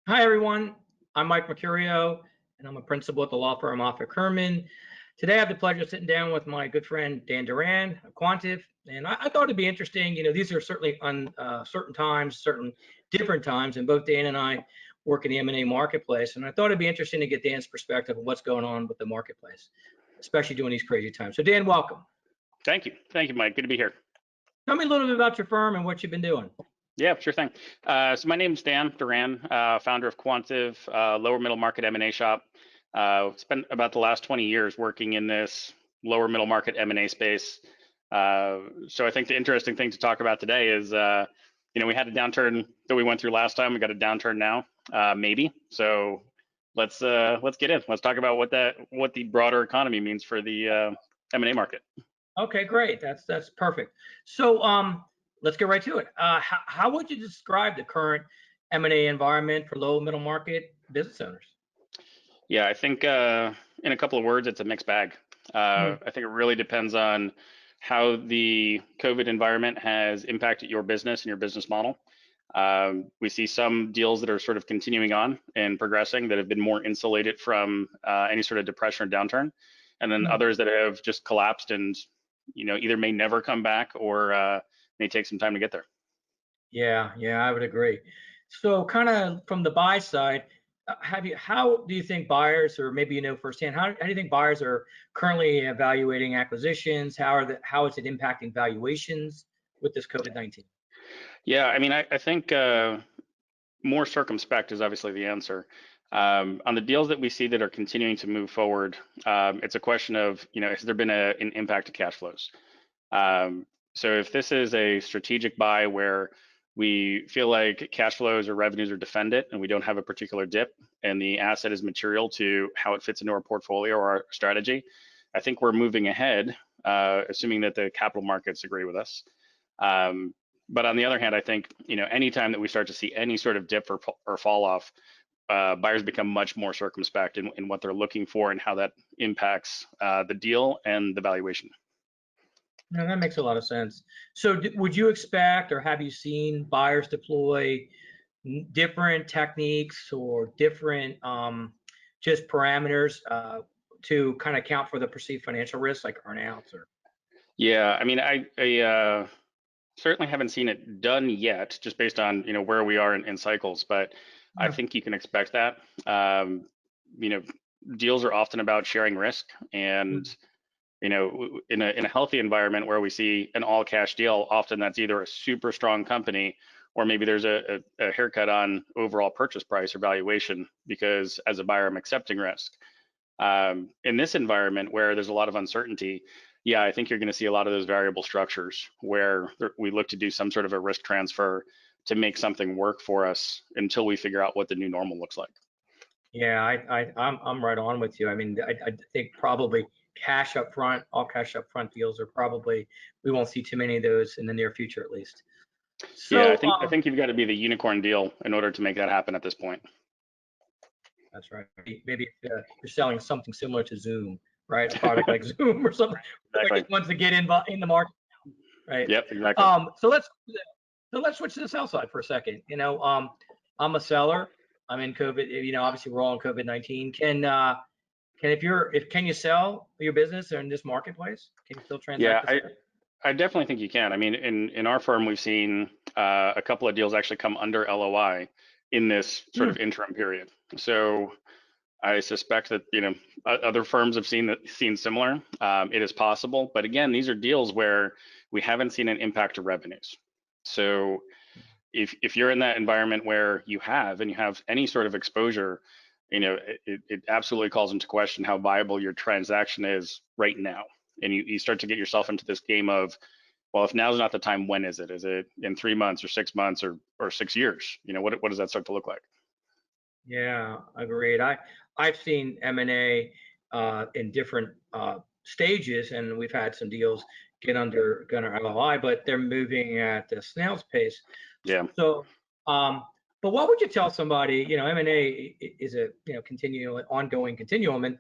Hi, everyone. I'm Mike Mercurio, and I'm a principal at the law firm Offit Kurman. Today, I have the pleasure of sitting down with my good friend Dan Doran of Quantive, and I thought it'd be interesting. These are certainly uncertain times, certain different times, and both Dan and I work in the M&A marketplace, and I thought it'd be interesting to get Dan's perspective of what's going on with the marketplace, especially during these crazy times. So, Dan, welcome. Thank you, Mike. Good to be here. Tell me a little bit about your firm and what you've been doing. Yeah, sure thing. So my name's Dan Doran, founder of Quantive, lower middle market M&A shop. Spent about the last 20 years working in this lower middle market M&A space. So I think the interesting thing to talk about today is, we had a downturn that we went through last time. We got a downturn now, maybe. So let's get in. Let's talk about what the broader economy means for the M&A market. Okay, great. That's perfect. So let's get right to it. How would you describe the current M&A environment for low middle market business owners? Yeah, I think in a couple of words, it's a mixed bag. I think it really depends on how the COVID environment has impacted your business and your business model. We see some deals that are sort of continuing on and progressing that have been more insulated from any sort of depression or downturn, and then others that have just collapsed and either may never come back or may take some time to get there. Yeah, I would agree. So kind of from the buy side, how do you think buyers, or maybe firsthand, how do you think buyers are currently evaluating acquisitions? How is it impacting valuations with this COVID-19? Yeah, I mean, I think more circumspect is obviously the answer. On the deals that we see that are continuing to move forward, it's a question of, has there been an impact to cash flows? So if this is a strategic buy where we feel like cash flows or revenues are defended and we don't have a particular dip and the asset is material to how it fits into our portfolio or our strategy, I think we're moving ahead, assuming that the capital markets agree with us. But on the other hand, I think, anytime that we start to see any sort of dip or fall off, buyers become much more circumspect in what they're looking for and how that impacts the deal and the valuation. No, that makes a lot of sense. So would you expect, or have you seen buyers deploy different techniques or different just parameters to kind of account for the perceived financial risks, like earnouts? Or yeah, I mean, I certainly haven't seen it done yet, just based on where we are in cycles, but I think you can expect that. Deals are often about sharing risk, and in a healthy environment where we see an all cash deal, often that's either a super strong company or maybe there's a haircut on overall purchase price or valuation, because as a buyer, I'm accepting risk. In this environment where there's a lot of uncertainty, yeah, I think you're going to see a lot of those variable structures where we look to do some sort of a risk transfer to make something work for us until we figure out what the new normal looks like. Yeah, I'm right on with you. I mean, I think probably cash up front, all cash up front deals are probably, we won't see too many of those in the near future, at least. So, yeah, I think you've got to be the unicorn deal in order to make that happen at this point. That's right. Maybe if you're selling something similar to Zoom, right? A product like Zoom or something. Exactly. Like wants to get in the market, right? Yep, exactly. So let's switch to the sell side for a second. I'm a seller. I'm in COVID. Obviously we're all in COVID-19. Can you sell your business in this marketplace? Can you still transact? Yeah, I definitely think you can. I mean, in our firm, we've seen a couple of deals actually come under LOI in this sort of interim period. So I suspect that other firms have seen similar. It is possible, but again, these are deals where we haven't seen an impact to revenues. So if you're in that environment where you have any sort of exposure, it absolutely calls into question how viable your transaction is right now. And you start to get yourself into this game of, well, if now's not the time, when is it? Is it in 3 months or 6 months or 6 years? What does that start to look like? Yeah, agreed. I've seen M&A in different stages, and we've had some deals get under LOI, but they're moving at a snail's pace. Yeah. So, but what would you tell somebody? M&A is a ongoing continuum, and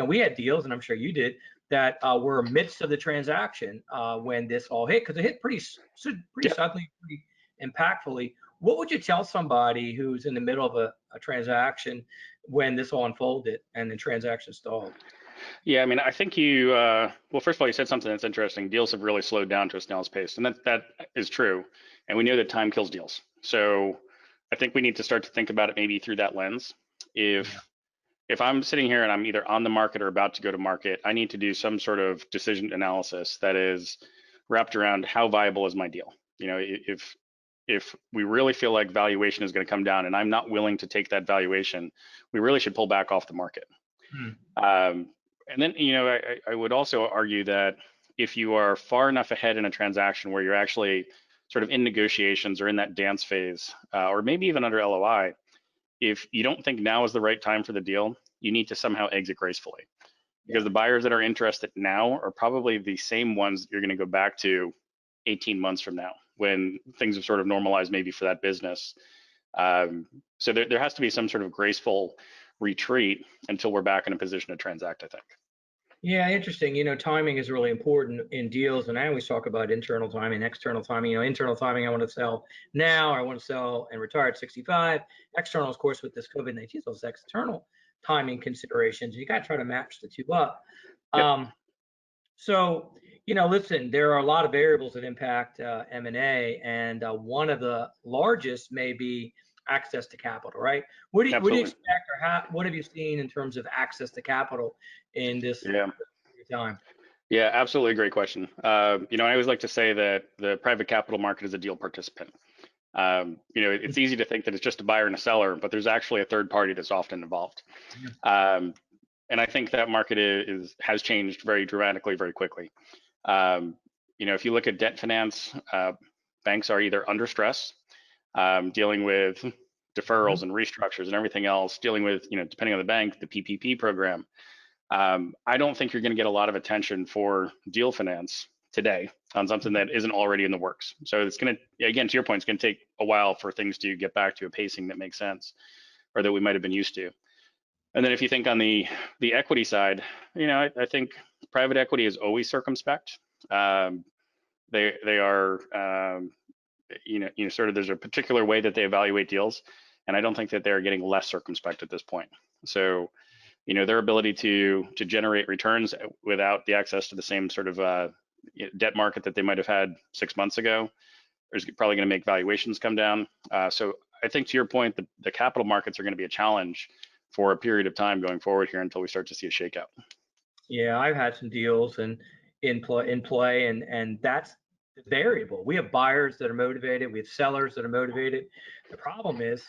we had deals, and I'm sure you did, that were amidst of the transaction when this all hit, because it hit pretty suddenly, pretty impactfully. What would you tell somebody who's in the middle of a transaction when this all unfolded and the transaction stalled? Yeah, I mean, I think you, well, first of all, you said something that's interesting. Deals have really slowed down to a snail's pace, and that is true. And we know that time kills deals. So I think we need to start to think about it maybe through that lens. Yeah. If I'm sitting here and I'm either on the market or about to go to market, I need to do some sort of decision analysis that is wrapped around how viable is my deal. You know, if we really feel like valuation is going to come down and I'm not willing to take that valuation, we really should pull back off the market. Hmm. And then, you know, I would also argue that if you are far enough ahead in a transaction where you're actually sort of in negotiations or in that dance phase, or maybe even under LOI, if you don't think now is the right time for the deal, you need to somehow exit gracefully, because Yeah. the buyers that are interested now are probably the same ones that you're going to go back to 18 months from now when things have sort of normalized maybe for that business. So there has to be some sort of graceful retreat until we're back in a position to transact, I think. Yeah, interesting. Timing is really important in deals, and I always talk about internal timing, external timing. Internal timing, I want to sell now, or I want to sell and retire at 65. External, of course, with this COVID-19, those external timing considerations. You got to try to match the two up. Yep, Um, so, listen, there are a lot of variables that impact M&A, and one of the largest may be access to capital, right? What do you absolutely. expect, or what have you seen in terms of access to capital in this Yeah. time? Yeah, absolutely. Great question. You know, I always like to say that the private capital market is a deal participant. You know, it's easy to think that it's just a buyer and a seller, but there's actually a third party that's often involved. Yeah. And I think that market has changed very dramatically, very quickly. You know, if you look at debt finance, banks are either under stress, dealing with deferrals and restructures and everything else, dealing with, you know, depending on the bank, the PPP program. I don't think you're going to get a lot of attention for deal finance today on something that isn't already in the works. So it's going to, again, to your point, it's going to take a while for things to get back to a pacing that makes sense, or that we might have been used to. And then if you think on the equity side, you know, I think private equity is always circumspect. They are, you know, sort of there's a particular way that they evaluate deals, and I don't think that they're getting less circumspect at this point. So, you know, their ability to generate returns without the access to the same sort of debt market that they might have had 6 months ago is probably going to make valuations come down. So I think to your point, the capital markets are going to be a challenge for a period of time going forward here until we start to see a shakeout. Yeah, I've had some deals and in play, and that's the variable. We have buyers that are motivated, we have sellers that are motivated. The problem is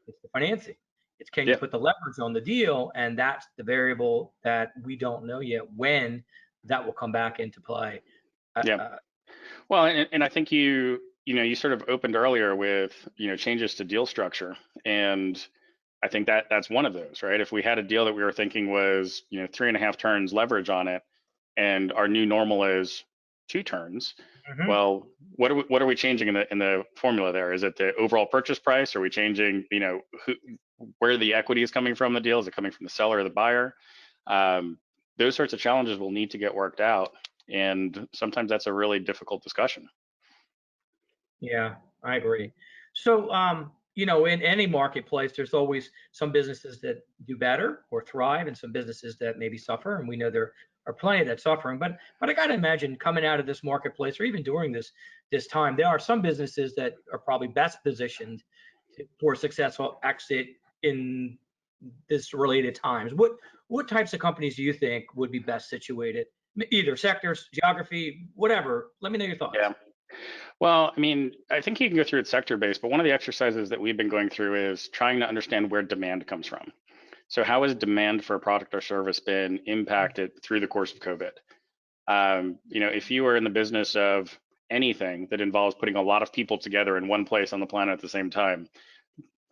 it's the financing. It's, can you Yeah, put the leverage on the deal? And that's the variable that we don't know yet when that will come back into play. yeah. Uh, Well, and I think you know, you sort of opened earlier with, you know, changes to deal structure, and I think that that's one of those, right? If we had a deal that we were thinking was, you know, 3.5 turns leverage on it, and our new normal is 2 turns, mhm. well, what are we changing in the formula there? Is it the overall purchase price? Are we changing, you know, where the equity is coming from the deal? Is it coming from the seller or the buyer? Um, those sorts of challenges will need to get worked out, and sometimes that's a really difficult discussion. Yeah, I agree. So, in any marketplace, there's always some businesses that do better or thrive, and some businesses that maybe suffer. And we know there are plenty that suffering. But I got to imagine coming out of this marketplace, or even during this time, there are some businesses that are probably best positioned for successful exit in this related times. What types of companies do you think would be best situated? Either sectors, geography, whatever. Let me know your thoughts. Yeah. Well, I mean, I think you can go through it sector based, but one of the exercises that we've been going through is trying to understand where demand comes from. So, how has demand for a product or service been impacted through the course of COVID? You know, if you are in the business of anything that involves putting a lot of people together in one place on the planet at the same time,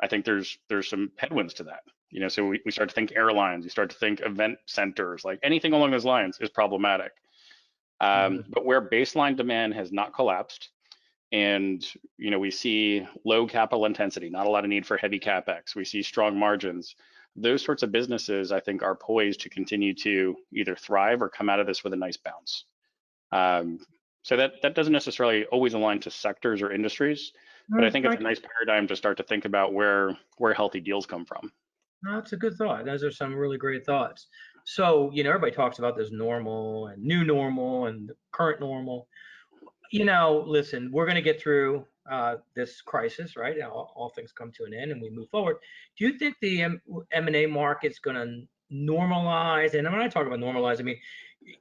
I think there's some headwinds to that. You know, so we start to think airlines, you start to think event centers, like anything along those lines is problematic. Mhm. But where baseline demand has not collapsed, and you know, we see low capital intensity, not a lot of need for heavy capex, we see strong margins, those sorts of businesses I think are poised to continue to either thrive or come out of this with a nice bounce. um, so that doesn't necessarily always align to sectors or industries, But I think it's a nice paradigm to start to think about where healthy deals come from. No, that's a good thought. Those are some really great thoughts. So, everybody talks about this normal and new normal and the current normal. Listen, we're going to get through this crisis, right? All things come to an end and we move forward. Do you think the M&A market's going to normalize? And when I talk about normalize, I mean,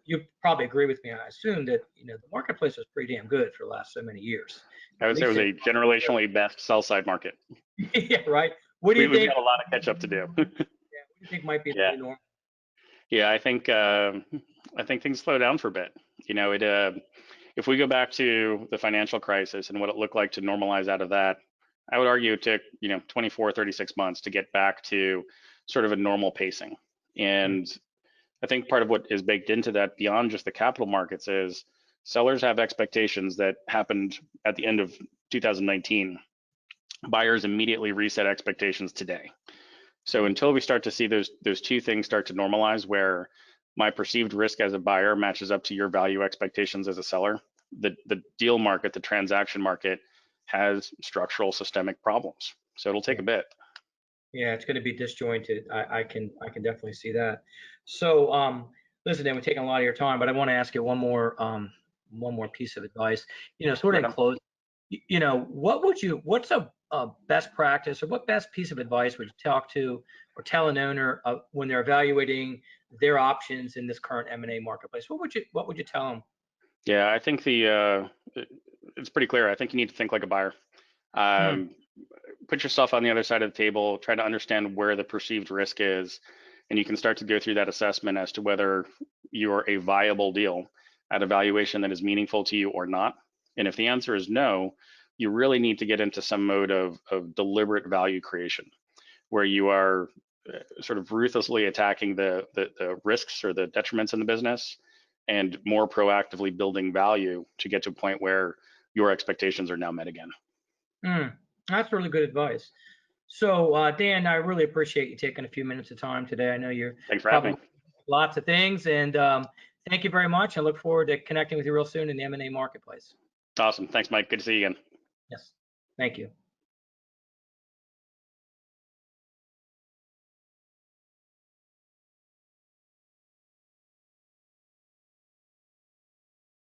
you probably agree with me. I assume that, the marketplace was pretty damn good for the last so many years. I would say it was a generationally best sell side market. Yeah, right. What do you think? We've got a lot of catch up to do. Yeah, what do you think might be the new normal? Yeah, I think things slow down for a bit. If we go back to the financial crisis and what it looked like to normalize out of that, I would argue it took 24, 36 months to get back to sort of a normal pacing. And I think part of what is baked into that beyond just the capital markets is sellers have expectations that happened at the end of 2019. Buyers immediately reset expectations today. So until we start to see those two things start to normalize, where my perceived risk as a buyer matches up to your value expectations as a seller, the deal market, the transaction market has structural systemic problems. So it'll take a bit. Yeah, it's going to be disjointed. I can definitely see that. So listen, Dan, we're taking a lot of your time, but I want to ask you one more piece of advice. Sort of in close. What's a best practice, or what best piece of advice would you talk to or tell an owner when they're evaluating their options in this current M&A marketplace? What would you tell them? Yeah, I think it's pretty clear. I think you need to think like a buyer. Put yourself on the other side of the table, try to understand where the perceived risk is, and you can start to go through that assessment as to whether you're a viable deal at a valuation that is meaningful to you or not. And if the answer is no, you really need to get into some mode of deliberate value creation, where you are sort of ruthlessly attacking the risks or the detriments in the business and more proactively building value to get to a point where your expectations are now met again. That's really good advice. So, Dan, I really appreciate you taking a few minutes of time today. I know you're Thanks for having me. Lots of things, and thank you very much. I look forward to connecting with you real soon in the M&A marketplace. Awesome. Thanks, Mike. Good to see you again. Yes. Thank you.